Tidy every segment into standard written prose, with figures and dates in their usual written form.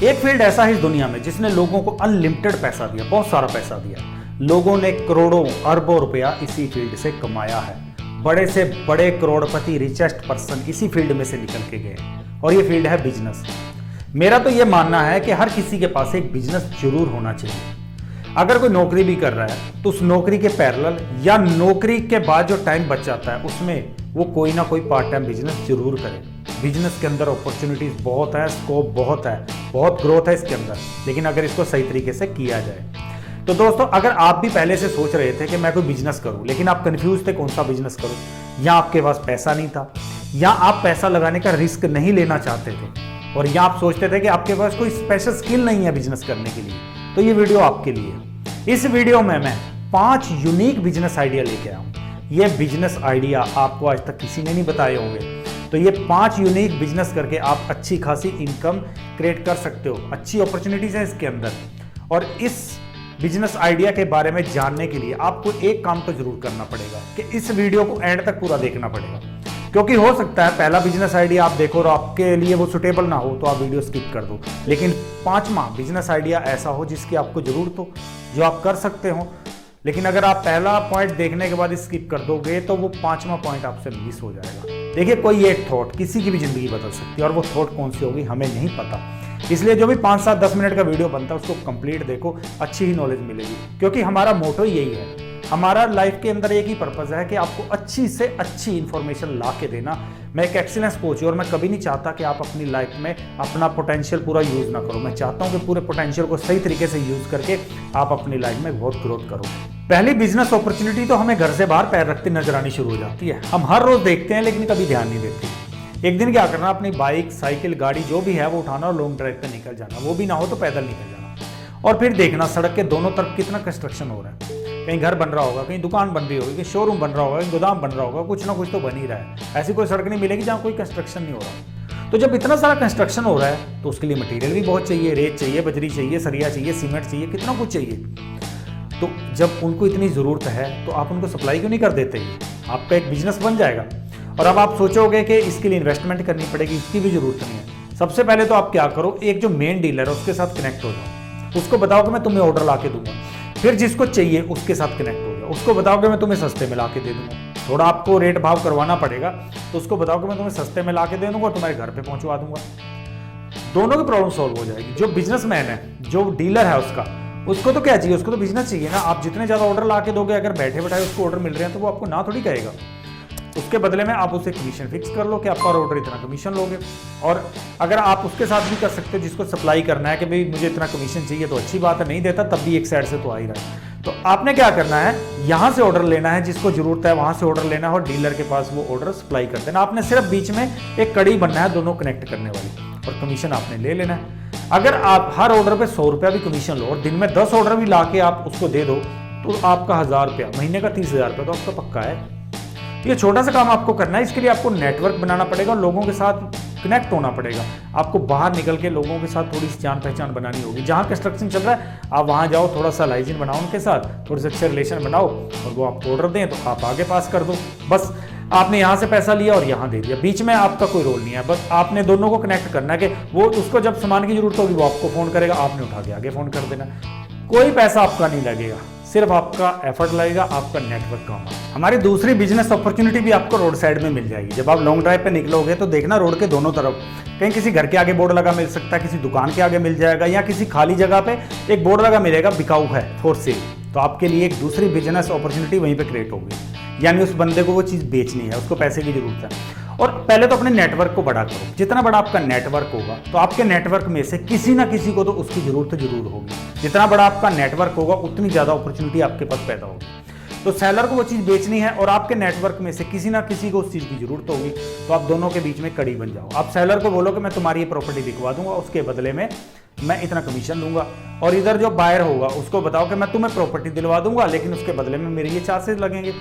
एक फील्ड ऐसा है इस दुनिया में जिसने लोगों को अनलिमिटेड पैसा दिया, बहुत सारा पैसा दिया। लोगों ने करोड़ों अरबों रुपया इसी फील्ड से कमाया है। बड़े से बड़े करोड़पति, रिचेस्ट पर्सन इसी फील्ड में से निकल के गए, और ये फील्ड है बिजनेस। मेरा तो ये मानना है कि हर किसी के पास एक बिजनेस जरूर होना चाहिए। अगर कोई नौकरी भी कर रहा है तो उस नौकरी के पैरेलल या नौकरी के बाद जो टाइम बच जाता है उसमें वो कोई ना कोई पार्ट टाइम बिजनेस जरूर करे। बिजनेस के अंदर अपॉर्चुनिटीज बहुत है, स्कोप बहुत है, बहुत ग्रोथ है इसके अंदर, लेकिन अगर इसको सही तरीके से किया जाए। तो दोस्तों, अगर आप भी पहले से सोच रहे थे कि मैं कोई बिजनेस करूं, लेकिन आप कंफ्यूज थे कौन सा बिजनेस करूं, या आपके पास पैसा नहीं था, या आप पैसा लगाने का रिस्क नहीं लेना चाहते थे, और या आप सोचते थे कि आपके पास कोई स्पेशल स्किल नहीं है बिजनेस करने के लिए, तो ये वीडियो आपके लिए। इस वीडियो में मैं 5 यूनिक बिजनेस आइडिया लेके आया हूं। ये बिजनेस आइडिया आपको आज तक किसी ने नहीं बताए होंगे। तो ये 5 यूनिक बिजनेस करके आप अच्छी खासी इनकम क्रिएट कर सकते हो। अच्छी अपॉर्चुनिटीज है इसके अंदर। और इस बिजनेस आइडिया के बारे में जानने के लिए आपको एक काम तो जरूर करना पड़ेगा कि इस वीडियो को एंड तक पूरा देखना पड़ेगा, क्योंकि हो सकता है पहला बिजनेस आइडिया आप देखो और आपके लिए वो सुटेबल ना हो तो आप वीडियो स्किप कर दो, लेकिन 5वां बिजनेस आइडिया ऐसा हो जिसकी आपको जरूरत हो, जो आप कर सकते हो। लेकिन अगर आप पहला पॉइंट देखने के बाद स्किप कर दोगे तो वो 5वां पॉइंट आपसे मिस हो जाएगा। देखिए, कोई एक थॉट किसी की भी जिंदगी बदल सकती है, और वो थॉट कौन सी होगी हमें नहीं पता। इसलिए जो भी 5, 7, 10 मिनट का वीडियो बनता है उसको कंप्लीट देखो, अच्छी ही नॉलेज मिलेगी, क्योंकि हमारा मोटो यही है। हमारा लाइफ के अंदर एक ही पर्पज है कि आपको अच्छी से अच्छी इंफॉर्मेशन ला के देना। मैं एक एक्सीलेंस कोच हूं और मैं कभी नहीं चाहता कि आप अपनी लाइफ में अपना पोटेंशियल पूरा यूज ना करो। मैं चाहता हूं कि पूरे पोटेंशियल को सही तरीके से यूज करके आप अपनी लाइफ में बहुत ग्रोथ करो। पहली बिजनेस अपॉर्चुनिटी तो हमें घर से बाहर पैर रखते नजर आनी शुरू हो जाती है। हम हर रोज देखते हैं लेकिन कभी ध्यान नहीं देते। एक दिन क्या करना, अपनी बाइक, साइकिल, गाड़ी जो भी है वो उठाना और लॉन्ग ड्राइव पे निकल जाना, वो भी ना हो तो पैदल निकल जाना, और फिर देखना सड़क के दोनों तरफ कितना कंस्ट्रक्शन हो रहा है। कहीं घर बन रहा होगा, कहीं दुकान बन रही होगी, कहीं शोरूम बन रहा होगा, कहीं गोदाम बन रहा होगा, कुछ ना कुछ तो बन ही रहा है। ऐसी कोई सड़क नहीं मिलेगी जहाँ कोई कंस्ट्रक्शन नहीं हो रहा। तो जब इतना सारा कंस्ट्रक्शन हो रहा है तो उसके लिए मटेरियल भी बहुत चाहिए, रेत चाहिए, बजरी चाहिए, सरिया चाहिए, सीमेंट चाहिए, कितना कुछ चाहिए। तो जब उनको इतनी ज़रूरत है तो आप उनको सप्लाई क्यों नहीं कर देते? आपका एक बिजनेस बन जाएगा। और अब आप सोचोगे कि इसके लिए इन्वेस्टमेंट करनी पड़ेगी, इसकी भी ज़रूरत नहीं है। सबसे पहले तो आप क्या करो, एक जो मेन डीलर है उसके साथ कनेक्ट हो जाओ, उसको बताओ कि मैं तुम्हें ऑर्डर ला के दूंगा। फिर जिसको चाहिए उसके साथ कनेक्ट हो जाओ, उसको बताओ कि मैं तुम्हें सस्ते में ला के दे दूंगा। थोड़ा आपको रेट भाव करवाना पड़ेगा, तो उसको बताओ कि मैं तुम्हें सस्ते में ला के दे दूंगा और तुम्हारे घर पे पहुंचवा दूंगा। दोनों की प्रॉब्लम सॉल्व हो जाएगी। जो बिजनेसमैन है, जो डीलर है, उसको तो क्या चाहिए, उसको तो बिजनेस चाहिए ना। आप जितने ज़्यादा ऑर्डर ला के दोगे, अगर बैठे बैठाए उसको ऑर्डर मिल रहे हैं तो वो आपको ना थोड़ी कहेगा। उसके बदले में आप उसे कमीशन फिक्स कर लो कि आपका ऑर्डर इतना कमीशन लोगे। और अगर आप उसके साथ भी कर सकते हो, जिसको सप्लाई करना है कि भाई मुझे इतना कमीशन चाहिए, तो अच्छी बात है, नहीं देता तब भी एक साइड से तो आ ही रहा है। तो आपने क्या करना है, यहाँ से ऑर्डर लेना है, जिसको जरूरत है वहां से ऑर्डर लेना है और डीलर के पास वो ऑर्डर सप्लाई कर देना। आपने सिर्फ बीच में एक कड़ी बनना है दोनों कनेक्ट करने वाली, और कमीशन आपने ले लेना है। अगर आप हर ऑर्डर पे 100 रुपया भी कमीशन लो और दिन में 10 ऑर्डर भी ला के आप उसको दे दो, तो आपका 1000 रुपया, महीने का 30,000 रुपया तो आपका पक्का है। ये छोटा सा काम आपको करना है। इसके लिए आपको नेटवर्क बनाना पड़ेगा और लोगों के साथ कनेक्ट होना पड़ेगा। आपको बाहर निकल के लोगों के साथ थोड़ी सी जान पहचान बनानी होगी। जहाँ कंस्ट्रक्शन चल रहा है आप वहाँ जाओ, थोड़ा सा लाइजिन बनाओ उनके साथ, थोड़े से अच्छे रिलेशन बनाओ, और वो आपको ऑर्डर दें तो आप आगे पास कर दो। बस आपने यहाँ से पैसा लिया और यहाँ दे दिया, बीच में आपका कोई रोल नहीं है। बस आपने दोनों को कनेक्ट करना है कि वो उसको जब सामान की जरूरत होगी वो आपको फोन करेगा, आपने उठा के आगे फोन कर देना। कोई पैसा आपका नहीं लगेगा, सिर्फ आपका एफर्ट लगेगा, आपका नेटवर्क का होगा। हमारी दूसरी बिजनेस अपॉर्चुनिटी भी आपको रोड साइड में मिल जाएगी। जब आप लॉन्ग ड्राइव पे निकलोगे तो देखना रोड के दोनों तरफ कहीं किसी घर के आगे बोर्ड लगा मिल सकता है, किसी दुकान के आगे मिल जाएगा, या किसी खाली जगह पे एक बोर्ड लगा मिलेगा, बिकाऊ है, फॉर सेल। तो आपके लिए एक दूसरी बिजनेस अपॉर्चुनिटी वहीं पे क्रिएट होगी। यानी उस बंदे को वो चीज़ बेचनी है, उसको पैसे की जरूरत है। और पहले तो अपने नेटवर्क को बड़ा करो। जितना बड़ा आपका नेटवर्क होगा तो आपके नेटवर्क में से किसी ना किसी को तो उसकी जरूरत जरूर होगी। जितना बड़ा आपका नेटवर्क होगा उतनी ज़्यादा अपॉर्चुनिटी आपके पास पैदा होगी। तो सेलर को वो चीज़ बेचनी है और आपके नेटवर्क में से किसी ना किसी को उस चीज़ की जरूरत होगी, तो आप दोनों के बीच में कड़ी बन जाओ। आप सेलर को बोलो कि मैं तुम्हारी ये प्रॉपर्टी बिकवा दूंगा, उसके बदले में मैं इतना कमीशन दूंगा। और इधर जो बायर होगा उसको बताओ कि मैं तुम्हें प्रॉपर्टी दिलवा दूंगा, लेकिन उसके बदले में मेरे ये चार्जेस लगेंगे।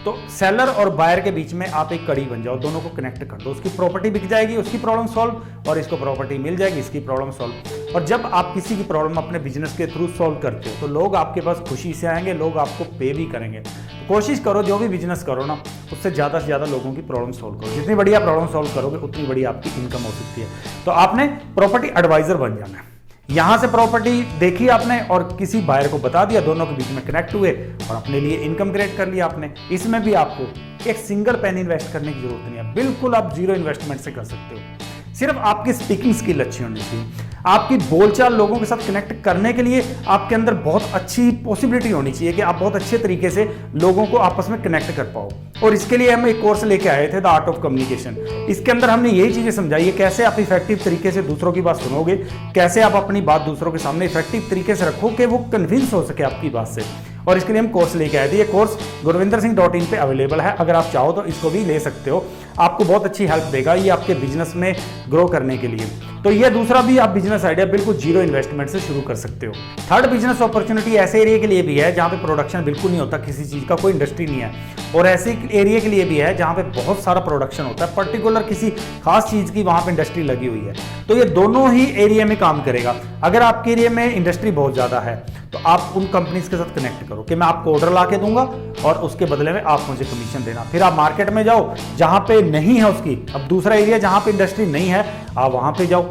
तो सेलर और बायर के बीच में आप एक कड़ी बन जाओ, दोनों को कनेक्ट कर दो। उसकी प्रॉपर्टी बिक जाएगी, उसकी प्रॉब्लम सॉल्व, और इसको प्रॉपर्टी मिल जाएगी, इसकी प्रॉब्लम सॉल्व। और जब आप किसी की प्रॉब्लम अपने बिजनेस के थ्रू सॉल्व करते हो तो लोग आपके पास खुशी से आएंगे, लोग आपको पे भी करेंगे। तो कोशिश करो जो भी बिजनेस करो ना, उससे ज़्यादा से ज़्यादा लोगों की प्रॉब्लम सॉल्व करो। जितनी बढ़िया प्रॉब्लम सॉल्व करोगे उतनी बड़ी आपकी इनकम हो सकती है। तो आपने प्रॉपर्टी एडवाइजर बन जाना है। यहां से प्रॉपर्टी देखी आपने और किसी बायर को बता दिया, दोनों के बीच में कनेक्ट हुए और अपने लिए इनकम क्रिएट कर लिया आपने। इसमें भी आपको एक सिंगल पेन इन्वेस्ट करने की जरूरत नहीं है, बिल्कुल आप जीरो इन्वेस्टमेंट से कर सकते हो। सिर्फ आपकी स्पीकिंग स्किल अच्छी होनी चाहिए, आपकी बोलचाल लोगों के साथ कनेक्ट करने के लिए आपके अंदर बहुत अच्छी पॉसिबिलिटी होनी चाहिए कि आप बहुत अच्छे तरीके से लोगों को आपस में कनेक्ट कर पाओ। और इसके लिए हम एक कोर्स लेके आए थे, द आर्ट ऑफ कम्युनिकेशन। इसके अंदर हमने यही चीजें समझाई है, कैसे आप इफेक्टिव तरीके से दूसरों की बात सुनोगे, कैसे आप अपनी बात दूसरों के सामने इफेक्टिव तरीके से रखो कि वो कन्विंस हो सके आपकी बात से। और इसके लिए हम कोर्स लेके आए थे। ये कोर्स gurvindersinh.in पे अवेलेबल है, अगर आप चाहो तो इसको भी ले सकते हो, आपको बहुत अच्छी हेल्प देगा ये आपके बिजनेस में ग्रो करने के लिए। तो ये दूसरा भी आप बिजनेस आइडिया बिल्कुल जीरो इन्वेस्टमेंट से शुरू कर सकते हो। थर्ड बिजनेस अपॉर्चुनिटी ऐसे एरिया के लिए भी है जहां पे प्रोडक्शन बिल्कुल नहीं होता, किसी चीज का कोई इंडस्ट्री नहीं है, और ऐसे एरिया के लिए भी है जहां पे बहुत सारा प्रोडक्शन होता है, पर्टिकुलर किसी खास चीज की वहां पे इंडस्ट्री लगी हुई है। तो ये दोनों ही एरिया में काम करेगा। अगर आपके एरिया में इंडस्ट्री बहुत ज्यादा है तो आप उन कंपनीज के साथ कनेक्ट करो कि मैं आपको ऑर्डर ला के दूंगा और उसके बदले में आप मुझे कमीशन देना। फिर आप मार्केट में जाओ जहां पे नहीं है उसकी, अब दूसरा एरिया जहां पे इंडस्ट्री नहीं है, आप वहां पे जाओ,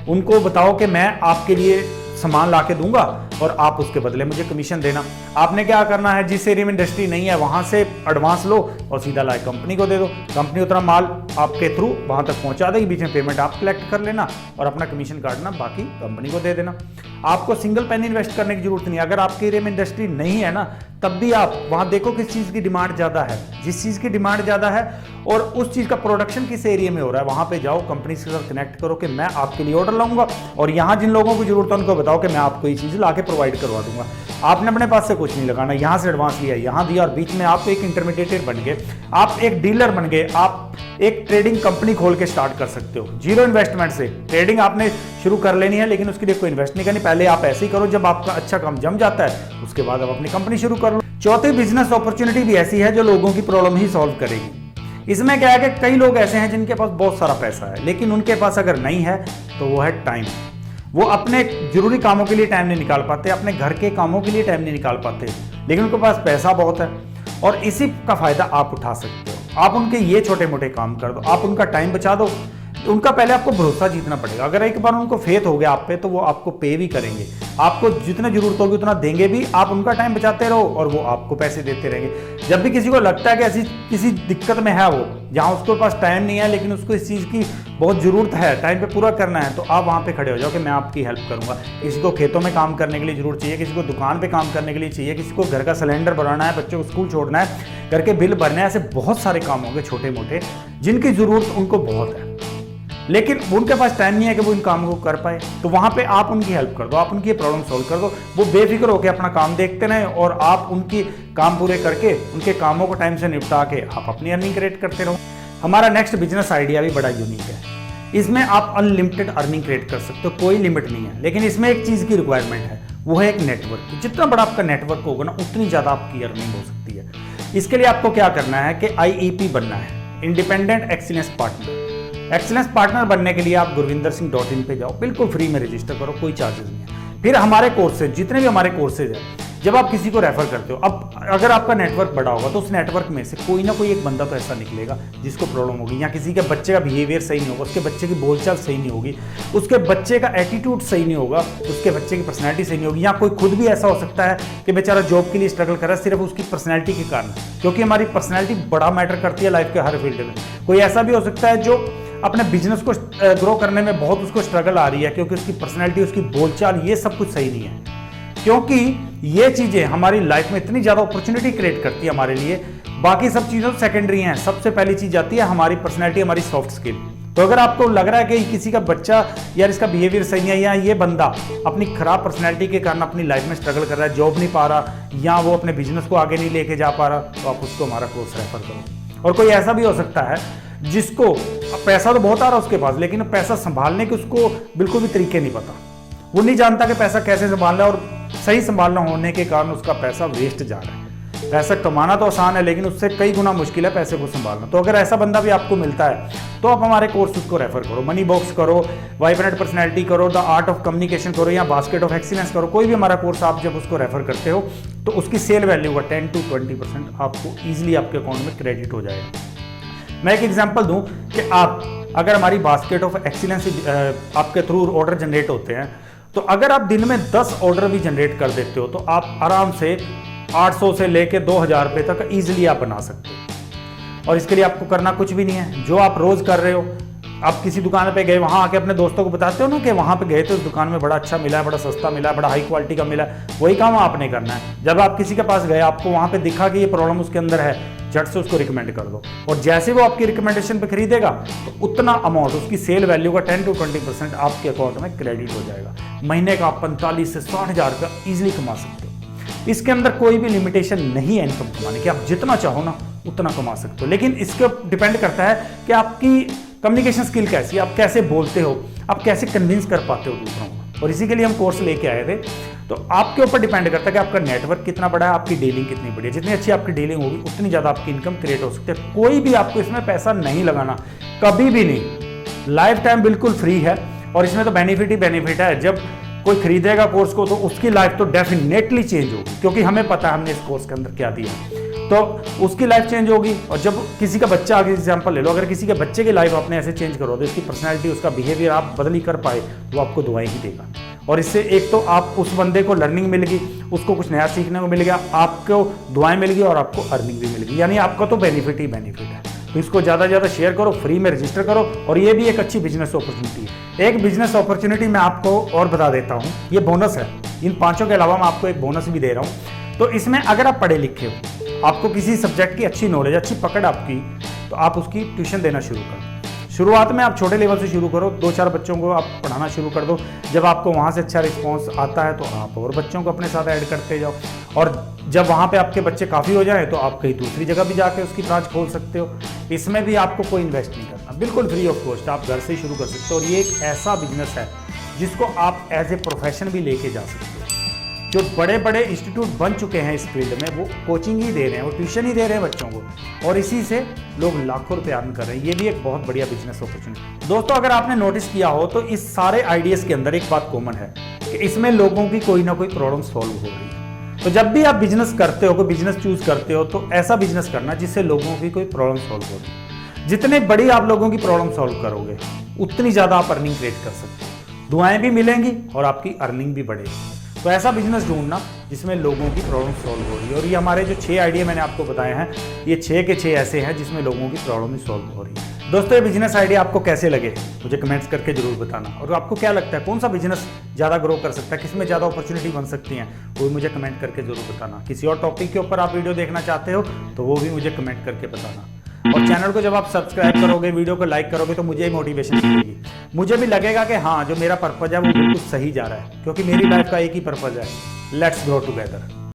उनको बताओ कि मैं आपके लिए सामान ला के दूंगा और आप उसके बदले मुझे कमीशन देना। आपने क्या करना है, जिस एरिया में इंडस्ट्री नहीं है वहां से एडवांस लो और सीधा ला कंपनी को दे दो, कंपनी उतना माल आपके थ्रू वहां तक पहुंचा देगी, बीच में पेमेंट आप कलेक्ट कर लेना और अपना कमीशन काटना बाकी कंपनी को दे देना। आपको सिंगल पेन इन्वेस्ट करने की जरूरत नहीं। अगर आपके एरिया में इंडस्ट्री नहीं है ना, तब भी आप वहां देखो किस चीज की डिमांड ज्यादा है, जिस चीज की डिमांड ज्यादा है और उस चीज का प्रोडक्शन किस एरिया में हो रहा है, वहां पे जाओ, कंपनी के साथ कनेक्ट करो कि मैं आपके लिए ऑर्डर लाऊंगा और यहां जिन लोगों को जरूरत है उनको बताओ कि मैं आपको ये चीज ला के प्रोवाइड करवा दूंगा। आपने अपने पास से कुछ नहीं लगाना, यहां से एडवांस लिया, यहां दिया और बीच में आप एक इंटरमीडिएटर बन गए, आप एक डीलर बन गए, आप एक ट्रेडिंग कंपनी खोल के स्टार्ट कर सकते हो जीरो इन्वेस्टमेंट से। ट्रेडिंग आपने शुरू कर लेनी है लेकिन उसके लिए कोई इन्वेस्ट नहीं करनी, पहले आप ऐसे ही करो, जब आपका अच्छा काम जम जाता है उसके बाद आप अपनी कंपनी शुरू कर लो। चौथी बिजनेस अपॉर्चुनिटी भी ऐसी है जो लोगों की प्रॉब्लम ही सॉल्व करेगी। इसमें क्या है कि कई लोग ऐसे हैं जिनके पास बहुत सारा पैसा है लेकिन उनके पास अगर नहीं है तो वो है टाइम। वो अपने जरूरी कामों के लिए टाइम नहीं निकाल पाते, अपने घर के कामों के लिए टाइम नहीं निकाल पाते, लेकिन उनके पास पैसा बहुत है और इसी का फायदा आप उठा सकते हो। आप उनके ये छोटे मोटे काम कर दो, आप उनका टाइम बचा दो। उनका पहले आपको भरोसा जीतना पड़ेगा। अगर एक बार उनको फेथ हो गया आप पे तो वो आपको पे भी करेंगे, आपको जितना जरूरत होगी उतना देंगे भी। आप उनका टाइम बचाते रहो और वो आपको पैसे देते रहेंगे। जब भी किसी को लगता है कि ऐसी किसी दिक्कत में है वो, जहाँ उसके पास टाइम नहीं है लेकिन उसको इस चीज़ की बहुत ज़रूरत है, टाइम पे पूरा करना है, तो आप वहाँ पे खड़े हो जाओ कि मैं आपकी हेल्प करूँगा। किसी को खेतों में काम करने के लिए जरूरत चाहिए, किसी को दुकान पे काम करने के लिए चाहिए, किसी को घर का सिलेंडर बनाना है, बच्चों को स्कूल छोड़ना है, घर के बिल भरना है, ऐसे बहुत सारे काम होंगे छोटे मोटे जिनकी ज़रूरत उनको बहुत है लेकिन उनके पास टाइम नहीं है कि वो इन कामों को कर पाए। तो वहाँ पे आप उनकी हेल्प कर दो, आप उनकी प्रॉब्लम सॉल्व कर दो, वो बेफिक्र होकर अपना काम देखते रहें और आप उनकी काम पूरे करके उनके कामों को टाइम से निपटा के आप अपनी अर्निंग क्रिएट करते रहो। हमारा नेक्स्ट बिजनेस आइडिया भी बड़ा यूनिक है। इसमें आप अनलिमिटेड अर्निंग क्रिएट कर सकते हो, कोई लिमिट नहीं है, लेकिन इसमें एक चीज़ की रिक्वायरमेंट है, वो है एक नेटवर्क। जितना बड़ा आपका नेटवर्क होगा ना उतनी ज़्यादा आपकी अर्निंग हो सकती है। इसके लिए आपको क्या करना है कि IEP बनना है, independent excellence partner. Excellence partner बनने के लिए आप gurvindersinh.in पे जाओ, बिल्कुल फ्री में रजिस्टर करो, कोई चार्जेस नहीं है। फिर हमारे कोर्सेज, जितने भी हमारे कोर्सेज हैं, जब आप किसी को रेफर करते हो, अब अगर आपका नेटवर्क बड़ा होगा तो उस नेटवर्क में से कोई ना कोई एक बंदा तो ऐसा निकलेगा जिसको प्रॉब्लम होगी, या किसी के बच्चे का बिहेवियर सही नहीं होगा, उसके बच्चे की बोलचाल सही नहीं होगी, उसके बच्चे का एटीट्यूड सही नहीं होगा, उसके बच्चे की पर्सनैलिटी सही नहीं होगी, या कोई खुद भी ऐसा हो सकता है कि बेचारा जॉब के लिए स्ट्रगल कर रहा है सिर्फ उसकी पर्सनैलिटी के कारण, क्योंकि हमारी पर्सनैलिटी बड़ा मैटर करती है लाइफ के हर फील्ड में। कोई ऐसा भी हो सकता है जो अपने बिजनेस को ग्रो करने में बहुत उसको स्ट्रगल आ रही है क्योंकि उसकी पर्सनैलिटी, उसकी बोलचाल, ये सब कुछ सही नहीं है। क्योंकि ये चीजें हमारी लाइफ में इतनी ज्यादा अपॉर्चुनिटी क्रिएट करती है हमारे लिए, बाकी सब चीजों सेकेंडरी हैं। सबसे पहली चीज आती है हमारी पर्सनैलिटी, हमारी सॉफ्ट स्किल। तो अगर आपको लग रहा है कि किसी का बच्चा यार इसका बिहेवियर सही नहीं है, या ये बंदा अपनी खराब पर्सनैलिटी के कारण अपनी लाइफ में स्ट्रगल कर रहा है, जॉब नहीं पा रहा, या वो अपने बिजनेस को आगे नहीं लेके जा पा रहा, तो आप उसको हमारा कोर्स रेफर करो। और कोई ऐसा भी हो सकता है जिसको पैसा तो बहुत आ रहा है उसके पास, लेकिन पैसा संभालने के उसको बिल्कुल भी तरीके नहीं पता, वो नहीं जानता कि पैसा कैसे संभालना है, और सही संभालना होने के कारण उसका पैसा वेस्ट जा रहा है। पैसा कमाना तो आसान है लेकिन उससे कई गुना मुश्किल है पैसे को संभालना। तो अगर ऐसा बंदा भी आपको मिलता है तो आप हमारे कोर्स उसको रेफर करो, मनी बॉक्स करो, वाइब्रेंट पर्सनैलिटी करो, द आर्ट ऑफ कम्युनिकेशन करो, या बास्केट ऑफ एक्सीलेंस करो, कोई भी हमारा कोर्स आप जब उसको रेफर करते हो तो उसकी सेल वैल्यू का 10 to 20% आपको ईजिली आपके अकाउंट में क्रेडिट हो जाएगा। मैं एक एग्जांपल दूं कि आप अगर हमारी बास्केट ऑफ एक्सीलेंस आपके थ्रू ऑर्डर जनरेट होते हैं तो अगर आप दिन में 10 ऑर्डर भी जनरेट कर देते हो तो आप आराम से 800 से लेके 2000 रुपये तक इजीली आप बना सकते हो। और इसके लिए आपको करना कुछ भी नहीं है। जो आप रोज कर रहे हो, आप किसी दुकान पे गए, वहां आके अपने दोस्तों को बताते हो ना कि वहां पे गए तो इस दुकान में बड़ा अच्छा मिला है, बड़ा सस्ता मिला है, बड़ा हाई क्वालिटी का मिला है, वही काम आपने करना है। जब आप किसी के पास गए, आपको वहां पे दिखा कि ये प्रॉब्लम उसके अंदर है, झट से उसको रिकमेंड कर दो। और जैसे वो आपकी रिकमेंडेशन पे खरीदेगा तो उतना अमाउंट, उसकी सेल वैल्यू का 10 to 20% आपके अकाउंट में क्रेडिट हो जाएगा। महीने का आप 45 से 60 हज़ार रुपया ईजिली कमा सकते हो। इसके अंदर कोई भी लिमिटेशन नहीं है इनकम कमाने की, आप जितना चाहो ना उतना कमा सकते हो। लेकिन इसके डिपेंड करता है कि आपकी कम्युनिकेशन स्किल कैसी है, आप कैसे बोलते हो, आप कैसे कन्विंस कर पाते हो दूसरों को। और इसी के लिए हम कोर्स लेके आए थे। तो आपके ऊपर डिपेंड करता है कि आपका नेटवर्क कितना बड़ा है, आपकी डीलिंग कितनी बड़ी है। जितनी अच्छी आपकी डीलिंग होगी उतनी ज़्यादा आपकी इनकम क्रिएट हो सकती है। कोई भी आपको इसमें पैसा नहीं लगाना, कभी भी नहीं। लाइफ टाइम बिल्कुल फ्री है और इसमें तो बेनिफिट ही बेनिफिट है। जब कोई खरीदेगा कोर्स को तो उसकी लाइफ तो डेफिनेटली चेंज होगी, क्योंकि हमें पता है हमने इस कोर्स के अंदर क्या दिया है, तो उसकी लाइफ चेंज होगी। और जब किसी का बच्चा, आगे एग्जांपल ले लो, अगर किसी के बच्चे की लाइफ आपने ऐसे चेंज करो तो उसकी पर्सनैलिटी, उसका बिहेवियर आप बदल ही कर पाए तो आपको दुआएं ही देगा। और इससे एक तो आप उस बंदे को लर्निंग मिल गई, उसको कुछ नया सीखने को मिल गया, आपको दुआएं मिल गई और आपको अर्निंग भी मिल गई, यानी आपका तो बेनिफिट ही बेनिफिट है। तो इसको ज़्यादा से ज़्यादा शेयर करो, फ्री में रजिस्टर करो। और ये भी एक अच्छी बिजनेस अपॉर्चुनिटी है। एक बिजनेस अपॉर्चुनिटी मैं आपको और बता देता हूँ, ये बोनस है। इन 5 के अलावा मैं आपको एक बोनस भी दे रहा हूँ। तो इसमें अगर आप पढ़े लिखे हो, आपको किसी सब्जेक्ट की अच्छी नॉलेज, अच्छी पकड़ आपकी, तो आप उसकी ट्यूशन देना शुरू करो। शुरुआत में आप छोटे लेवल से शुरू करो, 2-4 बच्चों को आप पढ़ाना शुरू कर दो। जब आपको वहाँ से अच्छा रिस्पांस आता है तो आप और बच्चों को अपने साथ ऐड करते जाओ। और जब वहाँ पे आपके बच्चे काफ़ी हो जाए तो आप कहीं दूसरी जगह भी जाके उसकी ब्रांच खोल सकते हो। इसमें भी आपको कोई इन्वेस्ट नहीं करना, बिल्कुल फ्री ऑफ कॉस्ट, आप घर से ही शुरू कर सकते हो। और ये एक ऐसा बिजनेस है जिसको आप एज ए प्रोफेशन भी लेके जा सकते हो। जो बड़े बड़े इंस्टीट्यूट बन चुके हैं इस फील्ड में, वो कोचिंग ही दे रहे हैं, वो ट्यूशन ही दे रहे हैं बच्चों को, और इसी से लोग लाखों रुपए अर्न कर रहे हैं। ये भी एक बहुत बढ़िया बिजनेस अपॉर्चुनिटी। दोस्तों, अगर आपने नोटिस किया हो तो इस सारे आइडियाज़ के अंदर एक बात कॉमन है कि इसमें लोगों की कोई ना कोई प्रॉब्लम सॉल्व हो रही है। तो जब भी आप बिजनेस करते हो, कोई बिजनेस चूज करते हो, तो ऐसा बिजनेस करना जिससे लोगों की कोई प्रॉब्लम सॉल्व हो रही है। जितने बड़ी आप लोगों की प्रॉब्लम सॉल्व करोगे उतनी ज़्यादा आप अर्निंग क्रिएट कर सकते हो, दुआएं भी मिलेंगी और आपकी अर्निंग भी बढ़ेगी। तो ऐसा बिजनेस ढूंढना जिसमें लोगों की प्रॉब्लम सॉल्व हो रही है। और ये हमारे जो 6 आइडिया मैंने आपको बताए हैं, ये 6 के 6 ऐसे हैं जिसमें लोगों की प्रॉब्लम ही सॉल्व हो रही है। दोस्तों, ये बिजनेस आइडिया आपको कैसे लगे मुझे कमेंट्स करके जरूर बताना। और आपको क्या लगता है कौन सा बिजनेस ज़्यादा ग्रो कर सकता है, किसमें ज़्यादा अपॉर्चुनिटी बन सकती हैं, वो भी मुझे कमेंट करके जरूर बताना। किसी और टॉपिक के ऊपर आप वीडियो देखना चाहते हो तो वो भी मुझे कमेंट करके बताना। और चैनल को जब आप सब्सक्राइब करोगे, वीडियो को लाइक करोगे, तो मुझे मोटिवेशन मिलेगी। मुझे भी लगेगा कि हाँ, जो मेरा पर्पज है वो बिल्कुल सही जा रहा है, क्योंकि मेरी लाइफ का एक ही पर्पज है, लेट्स ग्रो टुगेदर।